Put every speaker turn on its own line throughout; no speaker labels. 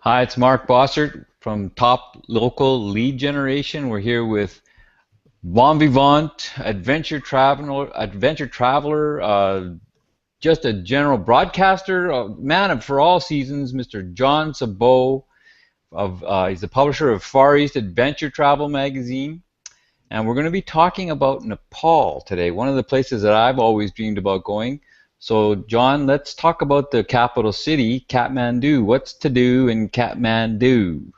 Hi, it's Mark Bossert from Top Local Lead Generation. We're here with bon vivant, adventure traveler, just a general broadcaster, a man for all seasons, Mr. John Saboe. He's the publisher of Far East Adventure Travel magazine, and we're going to be talking about Nepal today, one of the places that I've always dreamed about going. So, John, let's talk about the capital city, Kathmandu. What's to do in Kathmandu?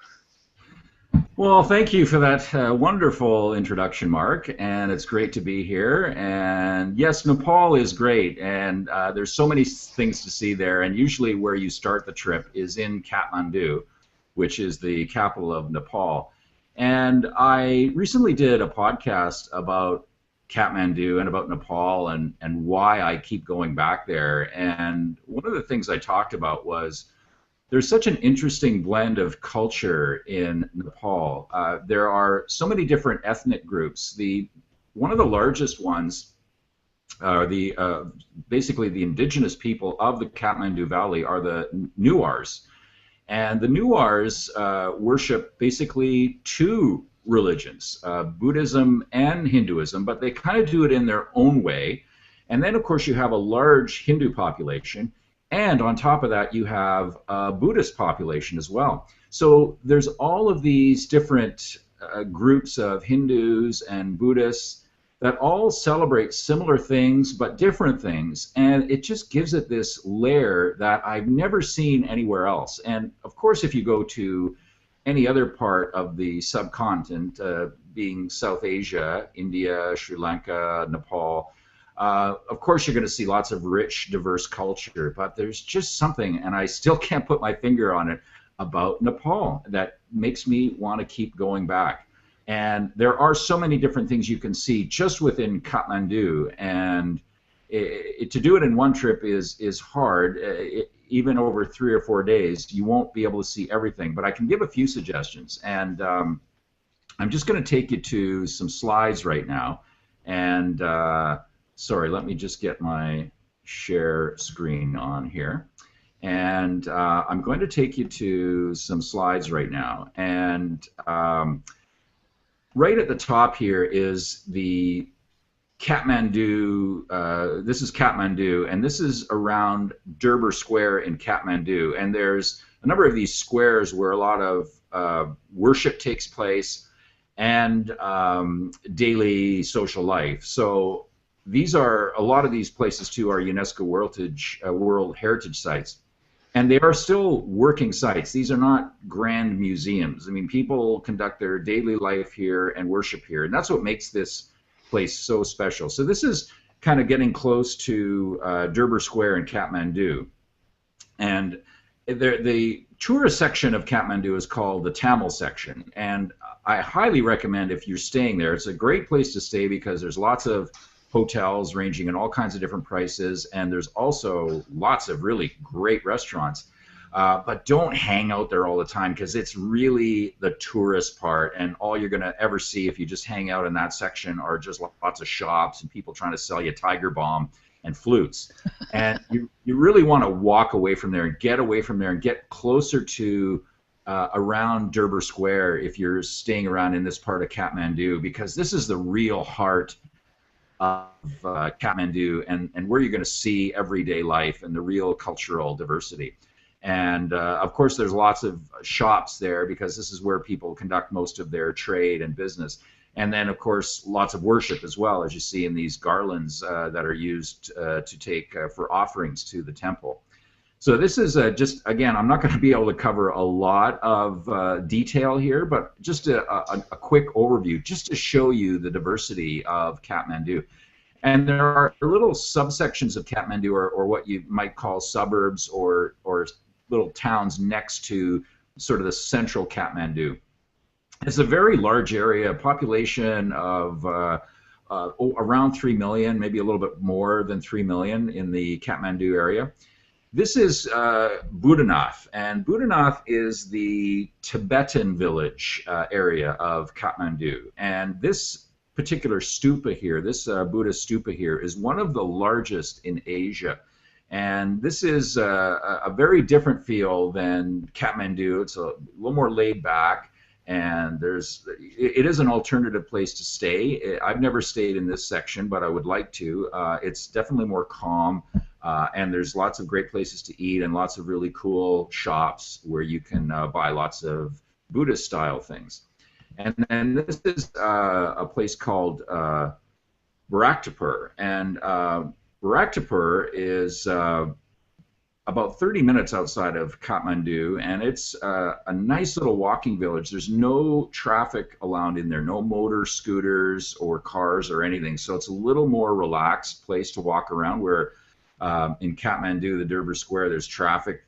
Well, thank you for that wonderful introduction, Mark. And it's great to be here. And yes, Nepal is great. And there's so many things to see there. And usually, where you start the trip is in Kathmandu, which is the capital of Nepal. And I recently did a podcast about Kathmandu and about Nepal and why I keep going back there. And one of the things I talked about was there's such an interesting blend of culture in Nepal. There are so many different ethnic groups. The one of the largest ones are the basically the indigenous people of the Kathmandu Valley are the Nuars, and the Nuars worship basically two religions, Buddhism and Hinduism, but they kind of do it in their own way. And then, of course, you have a large Hindu population. And on top of that, you have a Buddhist population as well. So there's all of these different groups of Hindus and Buddhists that all celebrate similar things but different things. And it just gives it this layer that I've never seen anywhere else. And of course, if you go to any other part of the subcontinent, being South Asia, India, Sri Lanka, Nepal, of course, you're going to see lots of rich, diverse culture, but there's just something, and I still can't put my finger on it, about Nepal that makes me want to keep going back. And there are so many different things you can see just within Kathmandu, and to do it in one trip is hard. Even over 3 or 4 days, you won't be able to see everything, but I can give a few suggestions. And I'm just going to take you to some slides right now, and sorry, let me just get my share screen on here. And I'm going to take you to some slides right now. And right at the top here is the Kathmandu. This is Kathmandu, and this is around Durbar Square in Kathmandu. And there's a number of these squares where a lot of worship takes place and daily social life. So these are a lot of these places too are UNESCO World Heritage Sites, and they are still working sites. These are not grand museums. I mean, people conduct their daily life here and worship here, and that's what makes this place so special. So this is kind of getting close to Durbar Square in Kathmandu, and the tourist section of Kathmandu is called the Tamil section, and I highly recommend if you're staying there. It's a great place to stay because there's lots of hotels ranging in all kinds of different prices, and there's also lots of really great restaurants. But don't hang out there all the time because it's really the tourist part, and all you're going to ever see if you just hang out in that section are just lots of shops and people trying to sell you Tiger Balm and flutes. And you really want to walk away from there and get away from there and get closer to around Durbar Square if you're staying around in this part of Kathmandu, because this is the real heart of Kathmandu and where you're going to see everyday life and the real cultural diversity. And of course, there's lots of shops there because this is where people conduct most of their trade and business. And then, of course, lots of worship as well, as you see in these garlands that are used to take for offerings to the temple. So this is just, again, I'm not going to be able to cover a lot of detail here, but just a quick overview just to show you the diversity of Kathmandu. And there are little subsections of Kathmandu, or what you might call suburbs or little towns next to sort of the central Kathmandu. It's a very large area, a population of around 3 million, maybe a little bit more than 3 million in the Kathmandu area. This is Boudhanath, and Boudhanath is the Tibetan village area of Kathmandu. And this particular stupa here, this Buddhist stupa here, is one of the largest in Asia. And this is a very different feel than Kathmandu. It's a little more laid back, and it is an alternative place to stay. I've never stayed in this section, but I would like to. It's definitely more calm, and there's lots of great places to eat and lots of really cool shops where you can buy lots of Buddhist style things. And then this is a place called Baraktapur, and Baraktapur is about 30 minutes outside of Kathmandu, and it's a nice little walking village. There's no traffic allowed in there, no motor scooters or cars or anything, so it's a little more relaxed place to walk around, where in Kathmandu, the Durbar Square, there's traffic,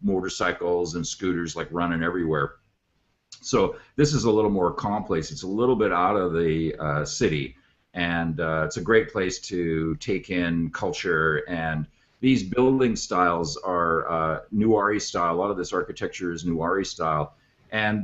motorcycles and scooters like running everywhere. So this is a little more calm place. It's a little bit out of the city, and it's a great place to take in culture. And these building styles are Newari style. A lot of this architecture is Newari style. And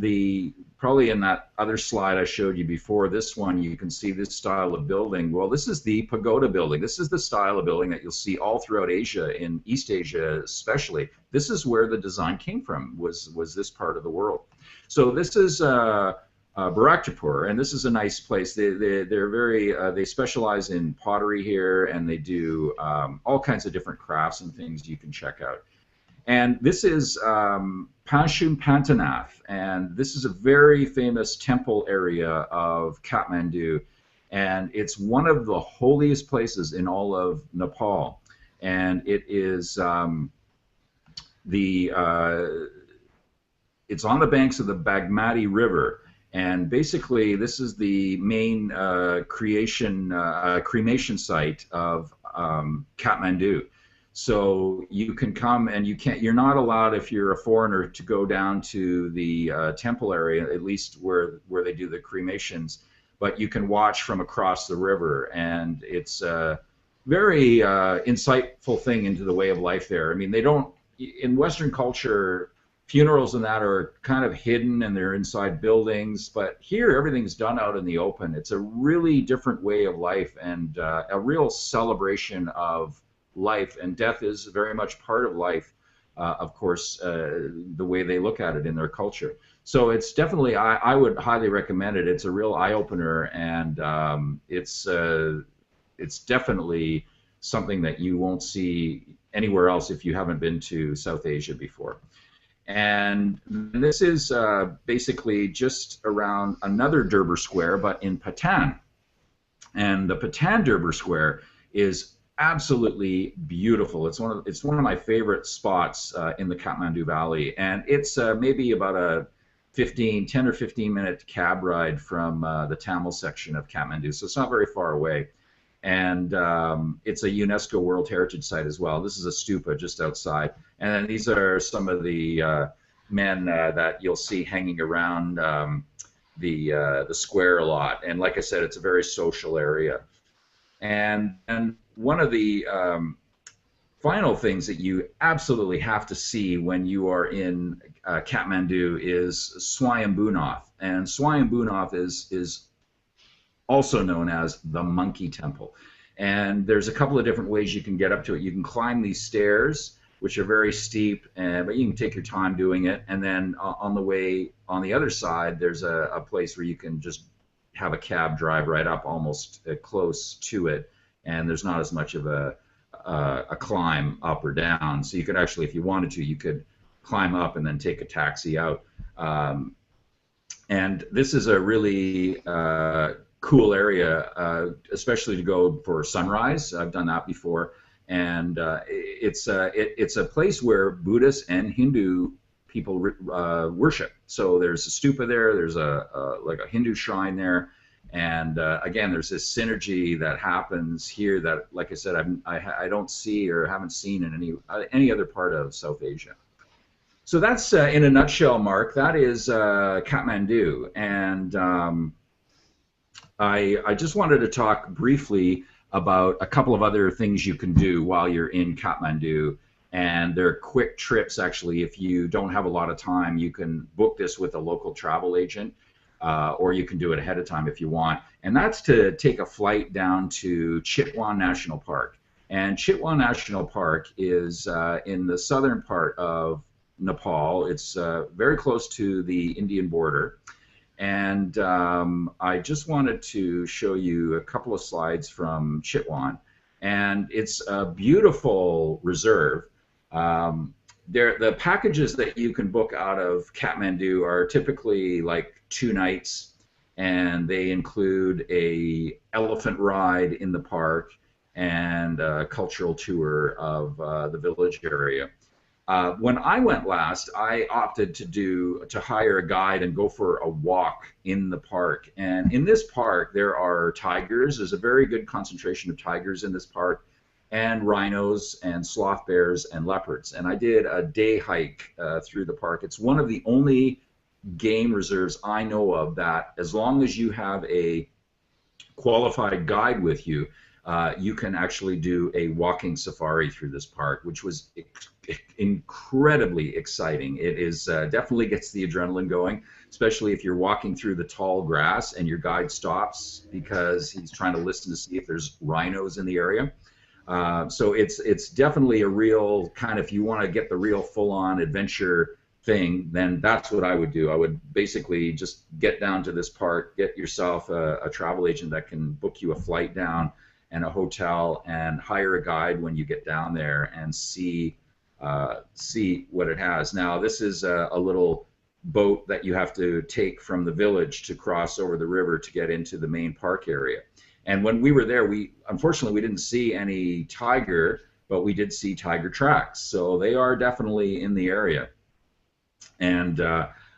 probably in that other slide I showed you before, this one, you can see this style of building. Well, this is the pagoda building. This is the style of building that you'll see all throughout Asia, in East Asia especially. This is where the design came from, was this part of the world. So this is Baraktapur, and this is a nice place. They're very they specialize in pottery here, and they do all kinds of different crafts and things you can check out. And this is Panchum Pantanath, and this is a very famous temple area of Kathmandu, and it's one of the holiest places in all of Nepal. And it is it's on the banks of the Bagmati River. And basically, this is the main cremation site of Kathmandu. So you can come, and you're not allowed, if you're a foreigner, to go down to the temple area, at least where they do the cremations, but you can watch from across the river, and it's a very insightful thing into the way of life there. I mean, they don't, in Western culture, funerals and that are kind of hidden and they're inside buildings, but here everything's done out in the open. It's a really different way of life, and a real celebration of life, and death is very much part of life, of course, the way they look at it in their culture. So it's definitely, I would highly recommend it. It's a real eye-opener, and it's definitely something that you won't see anywhere else if you haven't been to South Asia before. And this is basically just around another Durbar Square, but in Patan. And the Patan Durbar Square is absolutely beautiful. It's one of my favorite spots in the Kathmandu Valley, and it's maybe about a 10 or 15 minute cab ride from the Tamil section of Kathmandu, so it's not very far away. And it's a UNESCO World Heritage Site as well. This is a stupa just outside, and then these are some of the men that you'll see hanging around the square a lot. And like I said, it's a very social area. And one of the final things that you absolutely have to see when you are in Kathmandu is Swayambhunath. And Swayambhunath is also known as the Monkey Temple. And there's a couple of different ways you can get up to it. You can climb these stairs, which are very steep, but you can take your time doing it. And then on the way on the other side, there's a place where you can just have a cab drive right up, almost close to it, and there's not as much of a climb up or down. So you could actually, if you wanted to, you could climb up and then take a taxi out. And this is a really cool area, especially to go for sunrise. I've done that before, and it's a place where Buddhist and Hindu people worship. So there's a stupa there. There's like a Hindu shrine there, and again, there's this synergy that happens here that, like I said, I don't see or haven't seen in any other part of South Asia. So that's in a nutshell, Mark. That is Kathmandu, and I just wanted to talk briefly about a couple of other things you can do while you're in Kathmandu, and they're quick trips. Actually, if you don't have a lot of time, you can book this with a local travel agent, or you can do it ahead of time if you want. And that's to take a flight down to Chitwan National Park. And Chitwan National Park is in the southern part of Nepal. It's very close to the Indian border. And I just wanted to show you a couple of slides from Chitwan. And it's a beautiful reserve. The packages that you can book out of Kathmandu are typically like 2 nights, and they include a elephant ride in the park and a cultural tour of the village area. When I went last, I opted to hire a guide and go for a walk in the park. And in this park, there are tigers. There's a very good concentration of tigers in this park, and rhinos and sloth bears and leopards. And I did a day hike through the park. It's one of the only game reserves I know of that, as long as you have a qualified guide with you, you can actually do a walking safari through this park, which was incredibly exciting. It is definitely gets the adrenaline going, especially if you're walking through the tall grass and your guide stops because he's trying to listen to see if there's rhinos in the area. So it's definitely a real kind of, if you want to get the real full-on adventure thing, then that's what I would do. I would basically just get down to this park, get yourself a travel agent that can book you a flight down and a hotel, and hire a guide when you get down there and see what it has. Now, this is a little boat that you have to take from the village to cross over the river to get into the main park area. And when we were there, unfortunately we didn't see any tiger, but we did see tiger tracks. So they are definitely in the area. And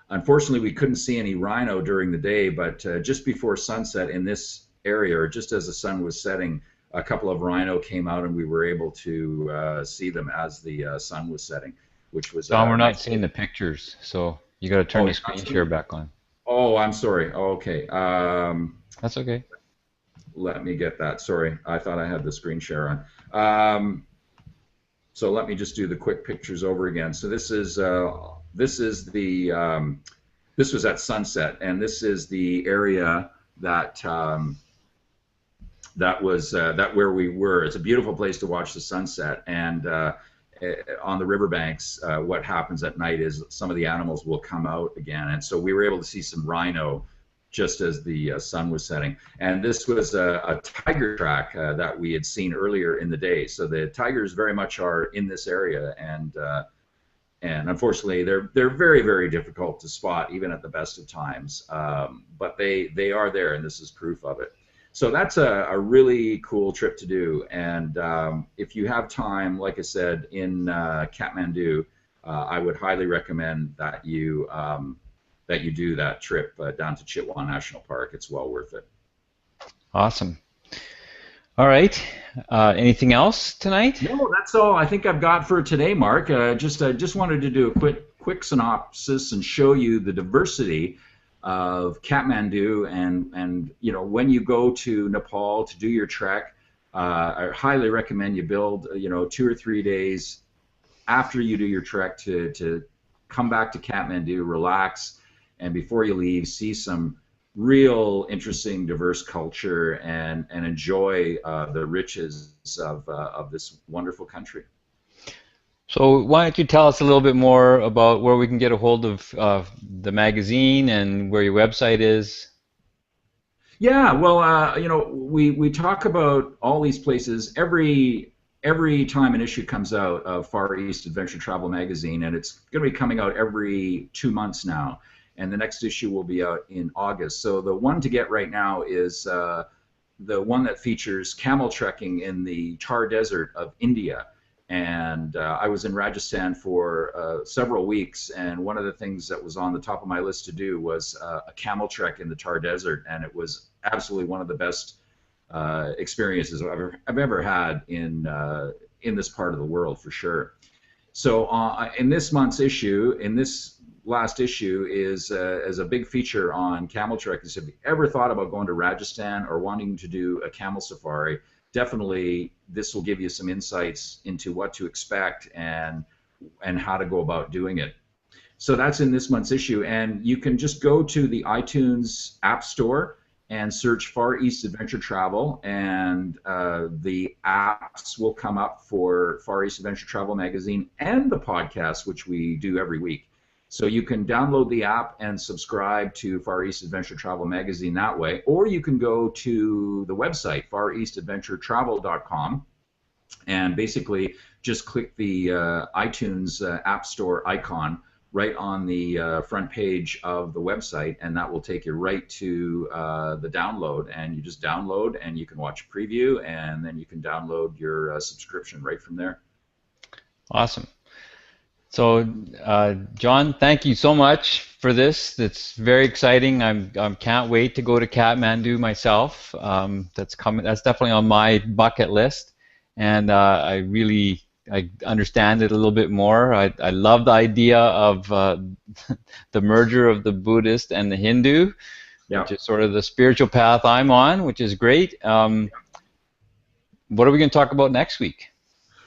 unfortunately we couldn't see any rhino during the day, but just before sunset in this area, or just as the sun was setting, a couple of rhino came out and we were able to see them as the sun was setting, which was
Tom, we're not
nice.
seeing the pictures, so you got to turn
Oh,
the
you're not
screen
seeing
share
it?
back on.
Oh, I'm sorry. Oh, okay.
That's okay.
Let me get that. Sorry, I thought I had the screen share on. So let me just do the quick pictures over again. So this is this was at sunset, and this is the area that that where we were. It's a beautiful place to watch the sunset, and on the riverbanks, what happens at night is some of the animals will come out again, and so we were able to see some rhino just as the sun was setting. And this was a tiger track that we had seen earlier in the day. So the tigers very much are in this area, and unfortunately they're very, very difficult to spot even at the best of times. But they are there, and this is proof of it. So that's a really cool trip to do. And if you have time, like I said, in Kathmandu, I would highly recommend that you do that trip down to Chitwan National Park. It's well worth it.
Awesome. All right. Anything else tonight?
No, that's all I think I've got for today, Mark. Just wanted to do a quick synopsis and show you the diversity of Kathmandu, and you know, when you go to Nepal to do your trek, I highly recommend you build 2 or 3 days after you do your trek to come back to Kathmandu, relax, and before you leave, see some real interesting, diverse culture and enjoy the riches of this wonderful country.
So why don't you tell us a little bit more about where we can get a hold of the magazine and where your website is?
Yeah, well, we talk about all these places every time an issue comes out of Far East Adventure Travel Magazine, and it's going to be coming out every 2 months now. And the next issue will be out in August. So the one to get right now is the one that features camel trekking in the Thar Desert of India. And I was in Rajasthan for several weeks, and one of the things that was on the top of my list to do was a camel trek in the Thar Desert, and it was absolutely one of the best experiences I've ever had in this part of the world, for sure. So in this month's issue, in this last issue, is a big feature on camel trekking. So if you ever thought about going to Rajasthan or wanting to do a camel safari, definitely this will give you some insights into what to expect and how to go about doing it. So that's in this month's issue, and you can just go to the iTunes App Store and search Far East Adventure Travel, and the apps will come up for Far East Adventure Travel Magazine and the podcast, which we do every week. So you can download the app and subscribe to Far East Adventure Travel Magazine that way, or you can go to the website, fareastadventuretravel.com, and basically just click the iTunes App Store icon right on the front page of the website, and that will take you right to the download, and you just download and you can watch a preview, and then you can download your subscription right from there.
Awesome. So, John, thank you so much for this. It's very exciting. I can't wait to go to Kathmandu myself. That's coming. That's definitely on my bucket list, and I understand it a little bit more. I love the idea of the merger of the Buddhist and the Hindu,
Yeah.
which is sort of the spiritual path I'm on, which is great. What are we going to talk about next week?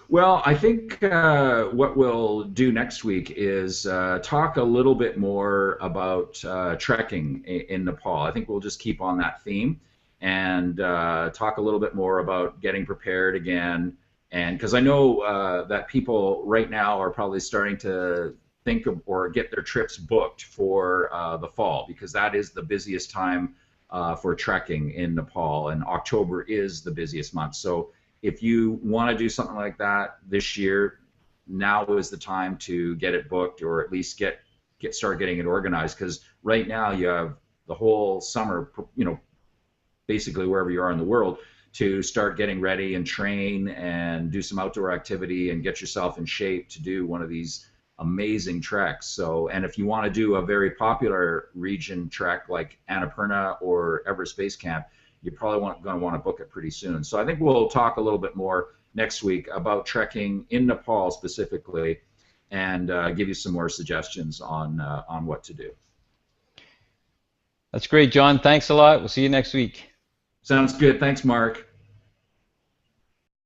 Well, I think what we'll do next week is talk a little bit more about trekking in Nepal. I think we'll just keep on that theme and talk a little bit more about getting prepared again. And because I know that people right now are probably starting to think of or get their trips booked for the fall, because that is the busiest time for trekking in Nepal, and October is the busiest month. So if you want to do something like that this year, now is the time to get it booked, or at least start getting it organized, because right now you have the whole summer, basically wherever you are in the world, to start getting ready and train and do some outdoor activity and get yourself in shape to do one of these amazing treks. So, and if you want to do a very popular region trek like Annapurna or Everest Base Camp, you're probably going to want to book it pretty soon. So I think we'll talk a little bit more next week about trekking in Nepal specifically, and give you some more suggestions on what to do.
That's great, John. Thanks a lot. We'll see you next week.
Sounds good. Thanks, Mark.